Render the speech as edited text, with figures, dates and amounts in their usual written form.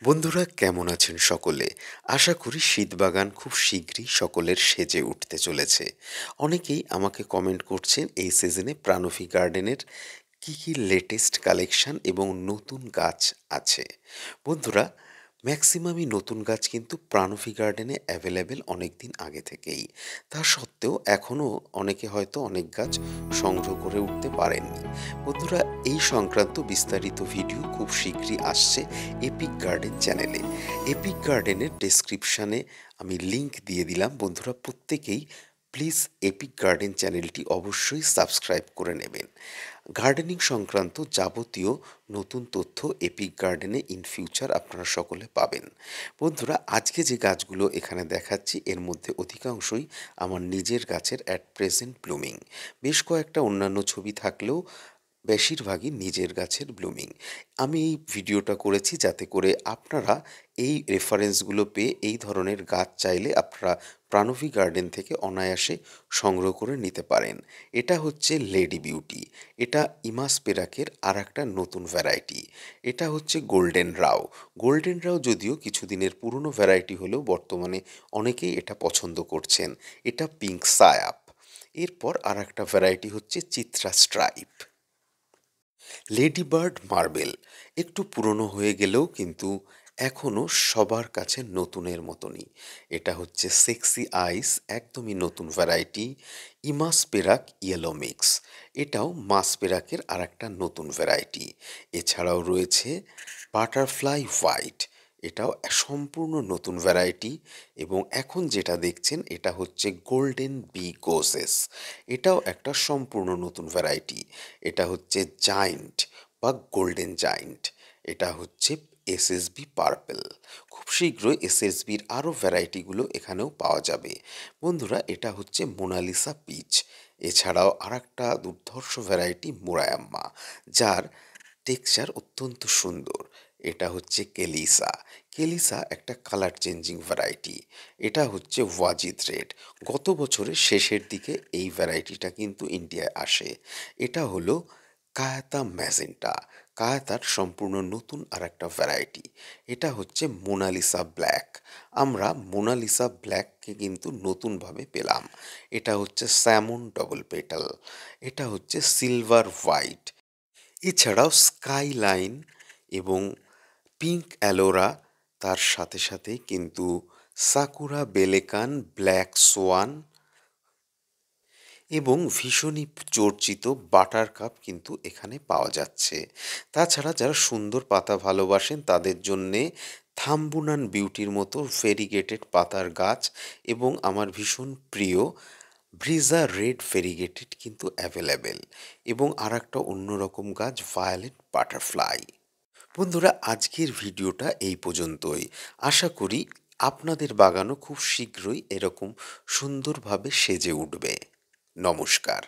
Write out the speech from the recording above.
বন্ধুরা কেমন আছেন সকলে? আশা করি শীতবাগান খুব শীঘ্রই সকলের সেজে উঠতে চলেছে। অনেকেই আমাকে কমেন্ট করছেন এই সিজনে প্রাণফি গার্ডেনের কি লেটেস্ট কালেকশন এবং নতুন গাছ আছে। বন্ধুরা, ম্যাক্সিমামই নতুন গাছ কিন্তু প্রাণফি গার্ডেনে অ্যাভেলেবেল অনেকদিন আগে থেকেই। তা সত্ত্বেও এখনও অনেকে হয়তো অনেক গাছ সংগ্রহ করে উঠতে পারেননি। বন্ধুরা, এই সংক্রান্ত বিস্তারিত ভিডিও খুব শীঘ্রই আসছে এপিক গার্ডেন চ্যানেলে। এপিক গার্ডেনের ডেসক্রিপশানে আমি লিংক দিয়ে দিলাম। বন্ধুরা প্রত্যেকেই প্লিজ এপিক গার্ডেন চ্যানেলটি অবশ্যই সাবস্ক্রাইব করে নেবেন। গার্ডেনিং সংক্রান্ত যাবতীয় নতুন তথ্য এপিক গার্ডেনে ইন ফিউচার আপনারা সকলে পাবেন। বন্ধুরা, আজকে যে গাছগুলো এখানে দেখাচ্ছি এর মধ্যে অধিকাংশই আমার নিজের গাছের অ্যাট প্রেজেন্ট ব্লুমিং। বেশ কয়েকটা অন্যান্য ছবি থাকলেও বেশিরভাগই নিজের গাছের ব্লুমিং। আমি এই ভিডিওটা করেছি যাতে করে আপনারা এই রেফারেন্সগুলো পেয়ে এই ধরনের গাছ চাইলে আপনারা প্রাণবী গার্ডেন থেকে অনায়াসে সংগ্রহ করে নিতে পারেন। এটা হচ্ছে লেডি বিউটি। এটা ইমাস পেরাকের আর একটা নতুন ভ্যারাইটি। এটা হচ্ছে গোল্ডেন রাও। গোল্ডেন রাও যদিও কিছুদিনের পুরনো ভ্যারাইটি হলেও বর্তমানে অনেকেই এটা পছন্দ করছেন। এটা পিঙ্ক সায়াপ। এরপর আর একটা ভ্যারাইটি হচ্ছে Chitra stripe. Lady bird marble একটু পুরনো হয়ে গেলেও কিন্তু এখনও সবার কাছে নতুনের মতনই। এটা হচ্ছে সেক্সি আইস, একদমই নতুন ভ্যারাইটি। ইমাস পেরাক ইয়েলো মিক্স, এটাও মাস পেরাকের আর একটা নতুন ভ্যারাইটি। এছাড়াও রয়েছে বাটারফ্লাই হোয়াইট, এটাও সম্পূর্ণ নতুন ভ্যারাইটি। এবং এখন যেটা দেখছেন এটা হচ্ছে গোল্ডেন বি গোসেস, এটাও একটা সম্পূর্ণ নতুন ভ্যারাইটি। এটা হচ্ছে জায়েন্ট বা গোল্ডেন জায়েন্ট। এটা হচ্ছে এসএসবি পার্পেল। খুব শীঘ্রই এসএসবির আরও ভ্যারাইটিগুলো এখানেও পাওয়া যাবে। বন্ধুরা, এটা হচ্ছে মোনালিসা পিচ। এছাড়াও আর একটা দুর্ধর্ষ ভ্যারাইটি মুরায়াম্মা, যার টেক্সচার অত্যন্ত সুন্দর। এটা হচ্ছে কেলিসা। কেলিসা একটা কালার চেঞ্জিং ভ্যারাইটি। এটা হচ্ছে ওয়াজিদ রেড। গত বছরের শেষের দিকে এই ভ্যারাইটিটা কিন্তু ইন্ডিয়ায় আসে। এটা হলো কায়াতা ম্যাজেন্টা। কায়াতার সম্পূর্ণ নতুন আর একটা ভ্যারাইটি। এটা হচ্ছে মোনালিসা ব্ল্যাক। আমরা মোনালিসা ব্ল্যাককে কিন্তু নতুনভাবে পেলাম। এটা হচ্ছে স্যামন ডবল পেটাল। এটা হচ্ছে সিলভার হোয়াইট। এছাড়াও স্কাইলাইন এবং পিঙ্ক অ্যালোরা, তার সাথে সাথে কিন্তু সাকুরা বেলেকান, ব্ল্যাক সোয়ান এবং ভীষণই চর্চিত বাটার কাপ কিন্তু এখানে পাওয়া যাচ্ছে। তাছাড়া যারা সুন্দর পাতা ভালোবাসেন তাদের জন্যে থাম্বুনান বিউটির মতো ভেরিগেটেড পাতার গাছ এবং আমার ভীষণ প্রিয় ব্রিজা রেড ভেরিগেটেড কিন্তু অ্যাভেলেবেল। এবং আর একটা অন্যরকম গাছ ভায়োলেট বাটারফ্লাই। বন্ধুরা, আজকের ভিডিওটা এই পর্যন্তই। আশা করি আপনাদের বাগানও খুব শীঘ্রই এরকম সুন্দরভাবে সেজে উঠবে। নমস্কার।